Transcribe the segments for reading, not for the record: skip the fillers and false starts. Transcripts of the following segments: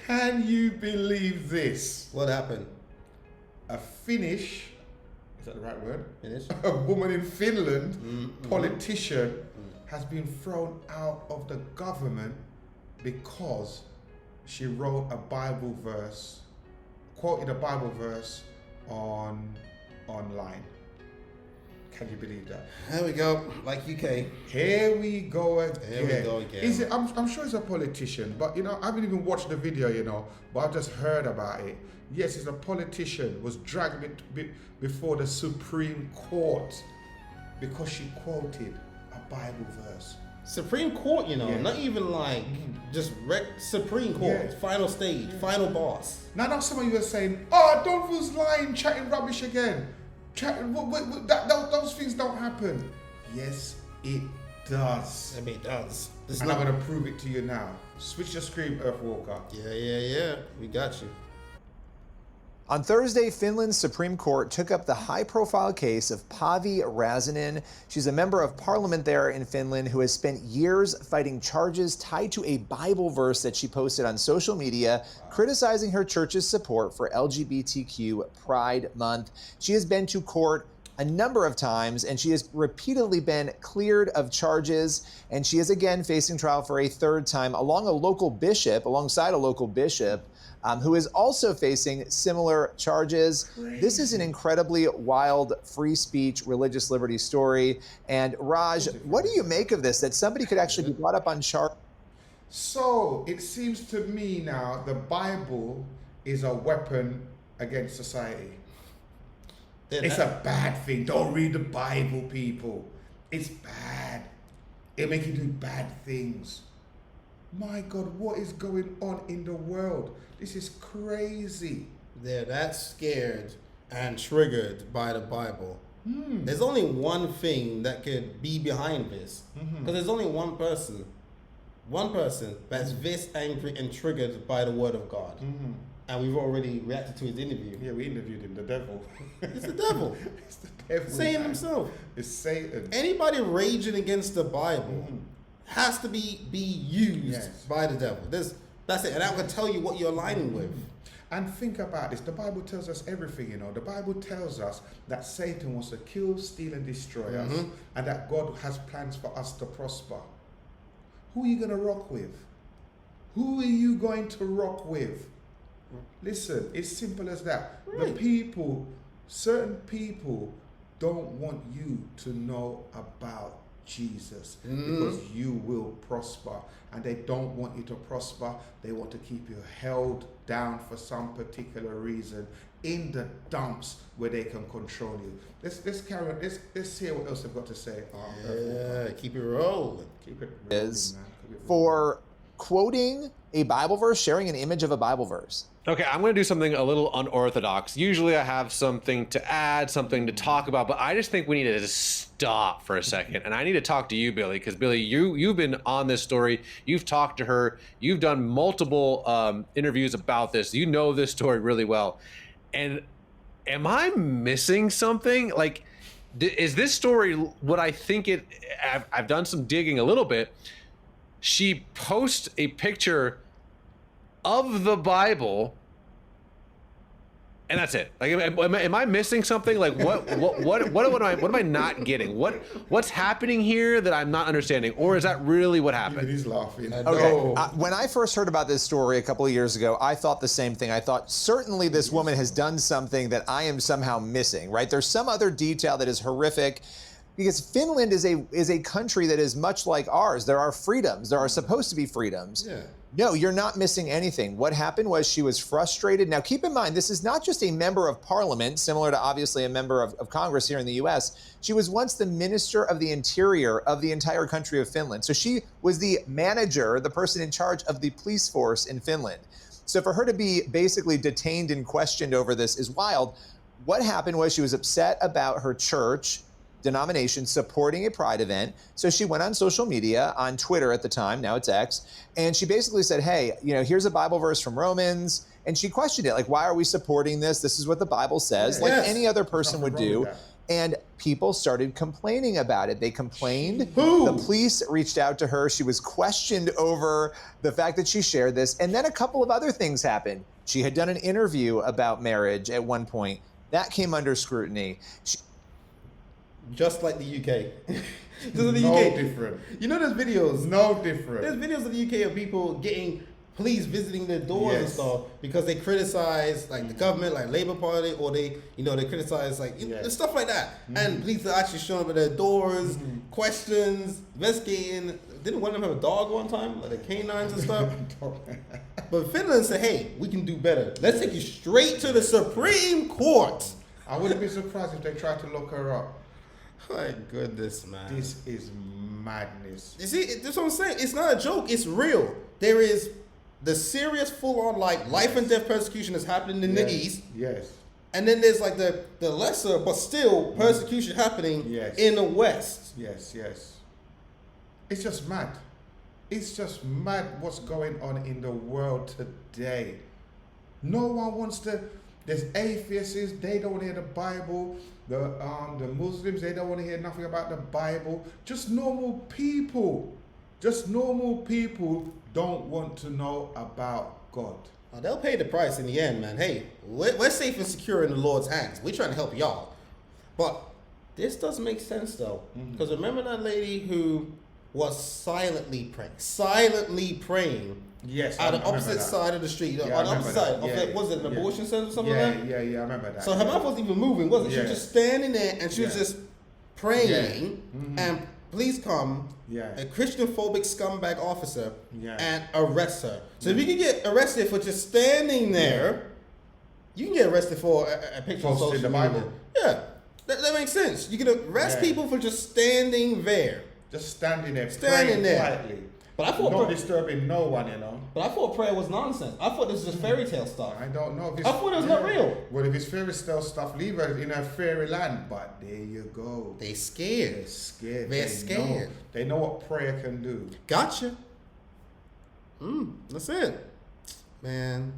Can you believe this? What happened? A Finnish, is that the right word? Finnish? A woman in Finland, politician, has been thrown out of the government because she wrote a Bible verse, quoted a Bible verse online. Can you believe that? There we go, like UK. Here we go again. Here we go again. Is it? I'm sure it's a politician, but I haven't even watched the video, but I've just heard about it. Yes, it's a politician, was dragged before the Supreme Court because she quoted a Bible verse. Supreme Court, not even like just Supreme Court, final stage, final boss. Now some of you are saying, "Oh, Donald's lying, chatting rubbish again." Those things don't happen. Yes, it does. I mean, it does. And I'm going to prove it to you now. Switch your screen, Earthwalker. Yeah. We got you. On Thursday, Finland's Supreme Court took up the high-profile case of Pavi Räsänen. She's a member of parliament there in Finland who has spent years fighting charges tied to a Bible verse that she posted on social media, criticizing her church's support for LGBTQ Pride Month. She has been to court a number of times, and she has repeatedly been cleared of charges, and she is again facing trial for a third time alongside a local bishop, who is also facing similar charges. Crazy. This is an incredibly wild free speech, religious liberty story. And Raj, what do you make of this, that somebody could actually be brought up on charge? So it seems to me now the Bible is a weapon against society. It's a bad thing. Don't read the Bible, people. It's bad. It'll make you do bad things. My God, what is going on in the world? This is crazy. They're that scared and triggered by the Bible. There's only one thing that could be behind this. Because there's only one person that's this angry and triggered by the word of God. And we've already reacted to his interview. Yeah, we interviewed him, the devil. It's the devil. It's the devil. Saying himself. It's Satan. Anybody raging against the Bible has to be used by the devil. That's it. And that will tell you what you're aligning with. And think about this. The Bible tells us everything, The Bible tells us that Satan wants to kill, steal, and destroy us, and that God has plans for us to prosper. Who are you going to rock with? Who are you going to rock with? Listen, it's simple as that. Right. Certain people don't want you to know about Jesus because you will prosper, and they don't want you to prosper. They want to keep you held down for some particular reason in the dumps where they can control you. Let's carry on. Let's hear what else they've got to say. Keep it rolling. Keep it rolling, Is man. Keep it rolling. for quoting a Bible verse, sharing an image of a Bible verse. Okay, I'm going to do something a little unorthodox. Usually I have something to add, something to talk about, but I just think we need to just stop for a second. And I need to talk to you, Billy, because Billy, you've been on this story. You've talked to her. You've done multiple interviews about this. You know this story really well. And am I missing something? Like, is this story what I think it... I've done some digging a little bit. She posts a picture of the Bible, and that's it. Like, am I missing something? Like, what am I not getting? What's happening here that I'm not understanding, or is that really what happened? He's laughing. Okay. When I first heard about this story a couple of years ago, I thought the same thing. I thought certainly this woman has done something that I am somehow missing. Right? There's some other detail that is horrific. Because Finland is a country that is much like ours. There are freedoms. There are supposed to be freedoms. Yeah. No, you're not missing anything. What happened was she was frustrated. Now, keep in mind, this is not just a member of parliament, similar to obviously a member of Congress here in the U.S. She was once the minister of the interior of the entire country of Finland. So she was the manager, the person in charge of the police force in Finland. So for her to be basically detained and questioned over this is wild. What happened was she was upset about her church denomination supporting a pride event. So she went on social media, on Twitter at the time, now it's X, and she basically said, hey, here's a Bible verse from Romans. And she questioned it, like, why are we supporting this? This is what the Bible says, like any other person would do. And people started complaining about it. They complained. Who? The police reached out to her. She was questioned over the fact that she shared this. And then a couple of other things happened. She had done an interview about marriage at one point. That came under scrutiny. Just like the UK. Just like the No UK. different. You know there's videos. No different. There's videos of the UK of people getting police visiting their doors and Yes. stuff because they criticize like the government, like Labour Party, or they criticize like Yes. stuff like that. And police are actually showing up at their doors, questions, investigating. Didn't one of them have a dog one time, like the canines and stuff? But Finland said, "Hey, we can do better. Let's take you straight to the Supreme Court." I wouldn't be surprised if they tried to lock her up. My goodness, man. This is madness. You see, that's what I'm saying. It's not a joke. It's real. There is the serious, full-on, like life and death persecution that's happening in the East, Yes. and then there's like the lesser but still persecution happening Yes. in the West. Yes, yes. It's just mad. It's just mad what's going on in the world today. No one wants to. There's atheists, they don't want to hear the Bible. The Muslims, they don't want to hear nothing about the Bible. Just normal people. Just normal people don't want to know about God. Now, they'll pay the price in the end, man. Hey, we're safe and secure in the Lord's hands. We're trying to help y'all. But this does make sense, though. Because remember that lady who was silently praying Yes, at the I remember opposite that. side of the street, Yeah, on the I opposite remember side that. of Yeah, it. Was it an yeah. abortion center or something Yeah, like that? yeah, I remember that. So her mouth wasn't even moving, was it? She was Yeah. just standing there and she was Yeah. just praying. And police come, Yeah. a Christian phobic scumbag officer, Yeah. and arrest her. So if you can get arrested for just standing there, you can get arrested for a picture on Posting social the media. Bible. Yeah, that makes sense. You can arrest Yeah. people for just standing there. Just standing there, Standing praying there. quietly. But I thought Not pra- disturbing no one, you know. But I thought prayer was nonsense. I thought this was just fairy tale stuff. I don't know if it's. I thought it was not real. Well, if it's fairy tale stuff, leave her in a fairy land. But there you go. They They're scared. scared. They're They scared. Know. They know what prayer can do. Gotcha. That's it, man.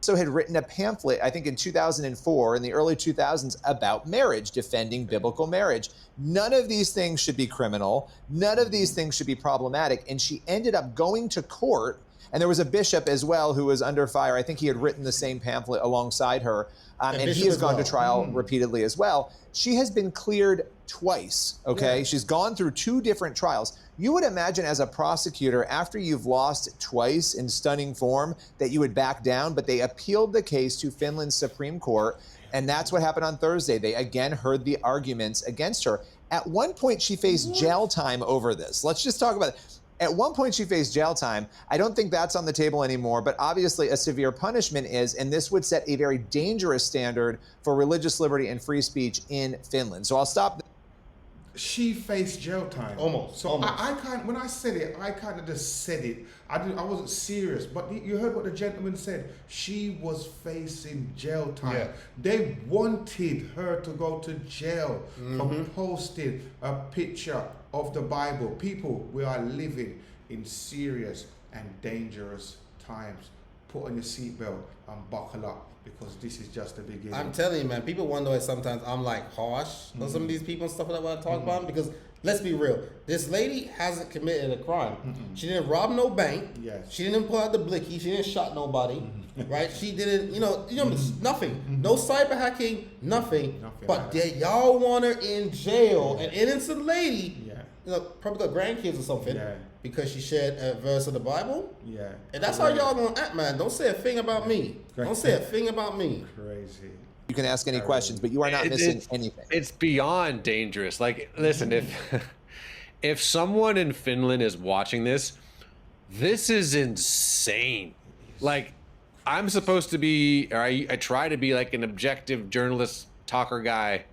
Also had written a pamphlet, I think in 2004, in the early 2000s, about marriage, defending biblical marriage. None of these things should be criminal. None of these things should be problematic. And she ended up going to court. And there was a bishop as well who was under fire. I think he had written the same pamphlet alongside her. And he bishop has as gone to well. trial repeatedly as well. She has been cleared twice, okay? Yeah. She's gone through 2 different trials. You would imagine as a prosecutor, after you've lost twice in stunning form, that you would back down, but they appealed the case to Finland's Supreme Court, and that's what happened on Thursday. They again heard the arguments against her. At one point, she faced jail time over this. Let's just talk about it. At one point, she faced jail time. I don't think that's on the table anymore, but obviously a severe punishment is, and this would set a very dangerous standard for religious liberty and free speech in Finland. So I'll stop there. She faced jail time. Almost, So almost. I can't. When I said it, I kind of just said it. I wasn't serious. But you heard what the gentleman said. She was facing jail time. Yeah. They wanted her to go to jail for posting a picture of the Bible. People, we are living in serious and dangerous times. Put on your seatbelt and buckle up, because this is just the beginning. I'm telling you, man, people wonder why sometimes I'm like harsh on some of these people and stuff like that when I talk about them, because let's be real, this lady hasn't committed a crime. She didn't rob no bank. Yes. She didn't pull out the blicky. She didn't shot nobody. Right? She didn't, nothing. No cyber hacking, nothing. Nothing But like did y'all want her in jail, an innocent lady, Yeah. probably got grandkids or something, Yeah. because she shared a verse of the Bible? Yeah. And that's how y'all gonna act, man. Don't say a thing about me. Don't say a thing about me. Crazy. You can ask any questions, but you are not missing anything. It's beyond dangerous. Like, listen, if someone in Finland is watching this is insane. Like, I'm supposed to be, or I try to be like an objective journalist talker guy.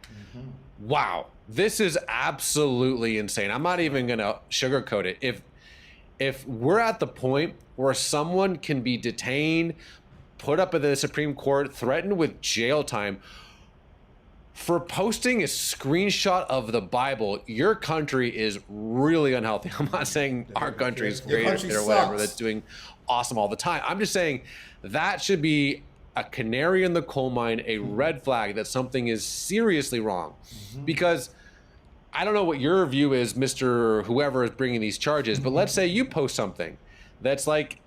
Wow, this is absolutely insane. I'm not even gonna sugarcoat it. If we're at the point where someone can be detained, put up at the Supreme Court, threatened with jail time for posting a screenshot of the Bible, your country is really unhealthy. I'm not saying our country is Your great country or whatever, sucks. that's doing awesome all the time. I'm just saying that should be a canary in the coal mine, a red flag that something is seriously wrong. Because I don't know what your view is, Mr. Whoever is bringing these charges, but let's say you post something that's like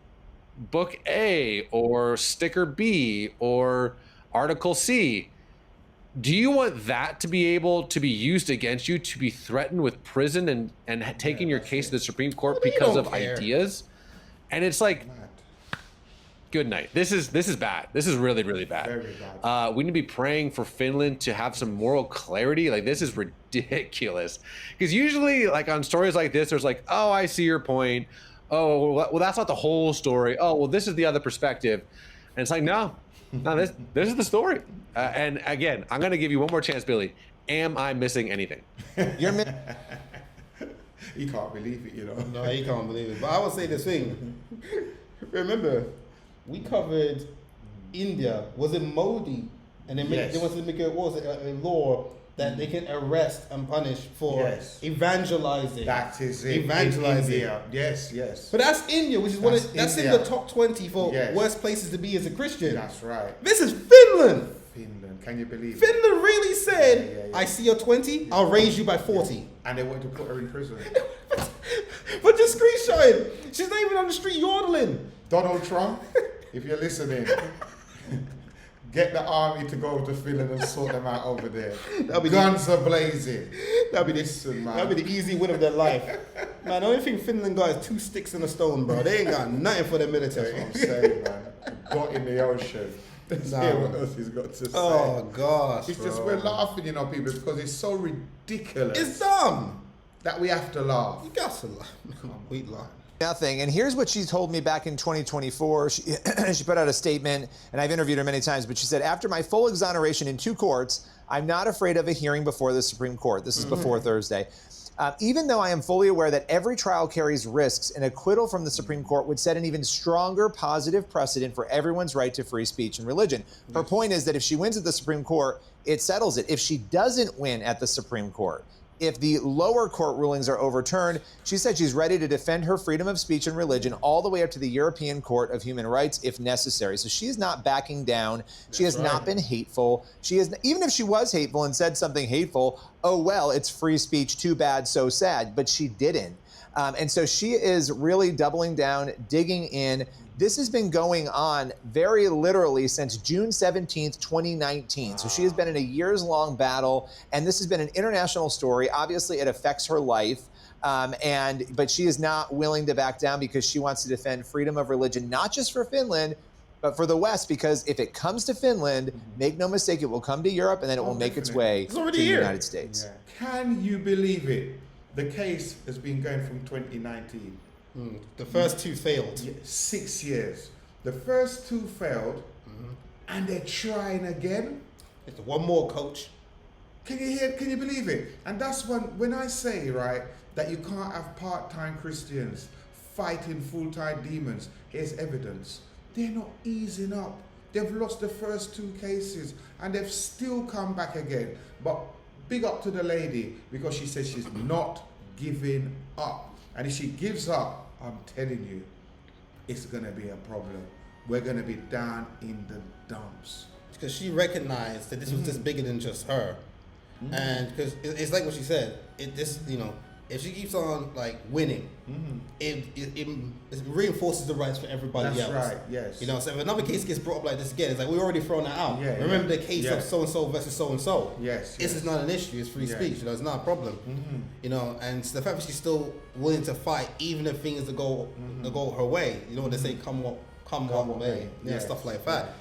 book A or sticker B or article C. Do you want that to be able to be used against you, to be threatened with prison and taking your case to the Supreme Court because of ideas? And it's like, good night. This is bad. This is really, really bad. Very bad. We need to be praying for Finland to have some moral clarity. Like, this is ridiculous. Because usually, like, on stories like this, there's like, oh, I see your point. Oh, well, that's not the whole story. Oh, well, this is the other perspective. And it's like, no, this is the story. And again, I'm going to give you one more chance, Billy. Am I missing anything? He can't believe it, you know. No, he can't believe it. But I would say this thing. Remember, we covered India. Was it Modi? And they wanted to make a law that they can arrest and punish for evangelizing. That is it. Evangelizing. India. Yes. But that's India, which is that's in the top 20 for worst places to be as a Christian. That's right. This is Finland. Finland. Can you believe it? Finland really said, I see you're 20, I'll raise you by 40. And they want to put her in prison. But just screenshotting. She's not even on the street yodeling. Donald Trump, if you're listening, get the army to go to Finland and sort them out over there. Guns are blazing. That'll be the easy win of their life. Man, the only thing Finland got is 2 sticks and a stone, bro. They ain't got nothing for their military. That's what I'm saying, man. Got in the ocean. Let's hear what else he's got to say. Oh, gosh, it's just, we're laughing, you know, people, because it's so ridiculous. It's dumb. That we have to laugh. You got to laugh. We laugh. Nothing. And here's what she told me back in 2024. She put out a statement, and I've interviewed her many times, but she said, after my full exoneration in 2 courts, I'm not afraid of a hearing before the Supreme Court. This is before Thursday. Even though I am fully aware that every trial carries risks, an acquittal from the Supreme Court would set an even stronger positive precedent for everyone's right to free speech and religion. Her point is that if she wins at the Supreme Court, it settles it. If she doesn't win at the Supreme Court, if the lower court rulings are overturned, she said she's ready to defend her freedom of speech and religion all the way up to the European Court of Human Rights if necessary. So she's not backing down. She has not been hateful. She is, even if she was hateful and said something hateful, oh, well, it's free speech. Too bad, so sad. But she didn't. And so she is really doubling down, digging in. This has been going on very literally since June 17th, 2019. So she has been in a years-long battle, and this has been an international story. Obviously, it affects her life, but she is not willing to back down because she wants to defend freedom of religion, not just for Finland, but for the West, because if it comes to Finland, make no mistake, it will come to Europe, and then it will make its way to the United States. Yeah. Can you believe it? The case has been going from 2019. The first 2 failed. 6 years. The first 2 failed, and they're trying again. It's one more, coach. Can you believe it? And that's when I say, right, that you can't have part-time Christians fighting full-time demons. Here's evidence. They're not easing up. They've lost the first 2 cases, and they've still come back again. But big up to the lady, because she says she's not giving up. And if she gives up, I'm telling you, it's going to be a problem. We're going to be down in the dumps. Because she recognized that this was just bigger than just her. And because it's like what she said, if she keeps on like winning, it reinforces the rights for everybody else. That's right, yes. You know, so if another case gets brought up like this again, it's like we've already thrown that out. Yeah, remember the case of so and so versus so and so. Yes. This is not an issue. It's free speech. You know, it's not a problem. You know, and the fact that she's still willing to fight, even if things go her way. You know, they say come what may. Yeah, stuff like that.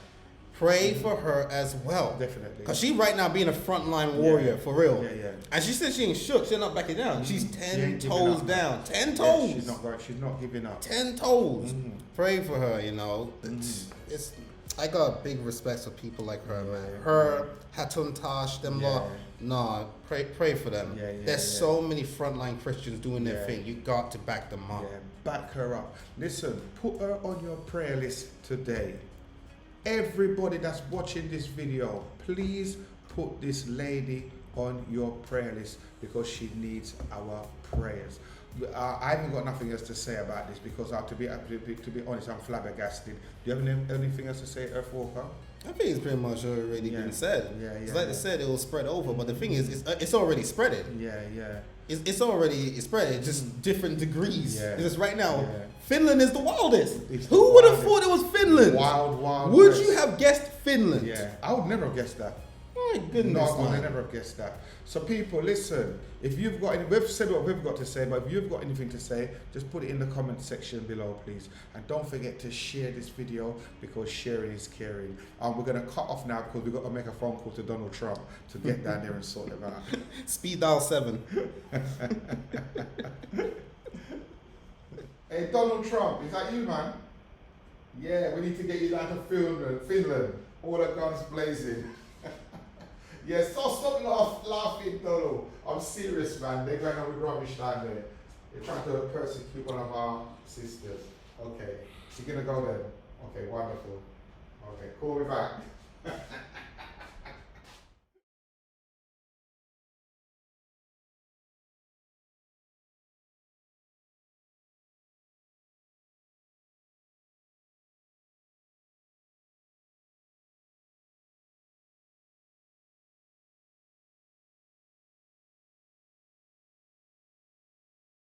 Pray for her as well. Definitely. Because she right now being a frontline warrior, for real. Yeah. And she said she ain't shook. She's not backing down. She's 10 toes down. 10 toes. Yeah, she's not giving up. 10 toes. Pray for her, you know. It's I got big respect for people like her, man. Her, Hatun Tash, them lot. No, pray for them. There's so many frontline Christians doing their thing. You got to back them up. Yeah, back her up. Listen, put her on your prayer list today. Everybody that's watching this video, please put this lady on your prayer list because she needs our prayers. I haven't got nothing else to say about this because to be honest, I'm flabbergasted. Do you have anything else to say, Earthwalker? I think it's pretty much already been said. Yeah, it's like they said, it will spread over, but the thing is, it's already spreaded. Yeah. It's already spread. It's just different degrees. Yeah. It's just right now, Yeah. Finland is the wildest. It's the Who would have wildest. thought it was Finland? Wild. Would West. you have guessed Finland? Yeah, I would never have guessed that. My goodness, No, I would man. never have guessed that. So people, listen, if you've got we've said what we've got to say, but if you've got anything to say, just put it in the comment section below, please. And don't forget to share this video because sharing is caring. We're going to cut off now because we've got to make a phone call to Donald Trump to get down there and sort it out. Speed dial 7. Hey, Donald Trump, is that you, man? Yeah, we need to get you down to Finland. All the guns blazing. Yeah, stop laughing, Donald. I'm serious, man. They're going on with rubbish down there. They're trying to persecute one of our sisters. Okay, so you're going to go then? Okay, wonderful. Okay, call me back.